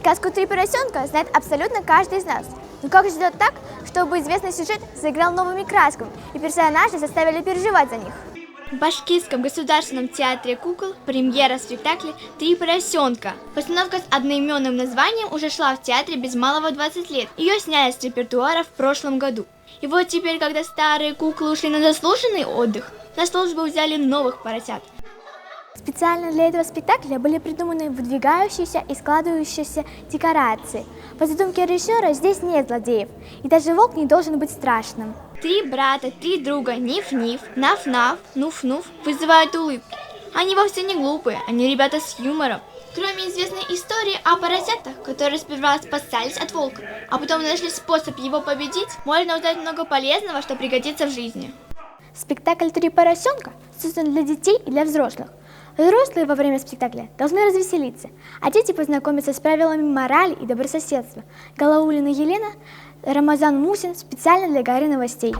Сказку «Три поросенка» знает абсолютно каждый из нас. Но как же сделать так, чтобы известный сюжет заиграл новыми красками и персонажи заставили переживать за них? В Башкирском государственном театре кукол премьера спектакля «Три поросенка». Постановка с одноименным названием уже шла в театре без малого 20 лет. Ее сняли с репертуара в прошлом году. И вот теперь, когда старые куклы ушли на заслуженный отдых, на службу взяли новых поросят. Специально для этого спектакля были придуманы выдвигающиеся и складывающиеся декорации. По задумке режиссера здесь нет злодеев, и даже волк не должен быть страшным. Три брата, три друга, Ниф-Ниф, Наф-Наф, Нуф-Нуф вызывают улыбки. Они вовсе не глупые, они ребята с юмором. Кроме известной истории о поросятах, которые сперва спасались от волка, а потом нашли способ его победить, можно узнать много полезного, что пригодится в жизни. Спектакль «Три поросенка» создан для детей и для взрослых. Взрослые во время спектакля должны развеселиться, а дети познакомятся с правилами морали и добрососедства. Галауллина Елена, Рамазан Мусин специально для Гары новостей.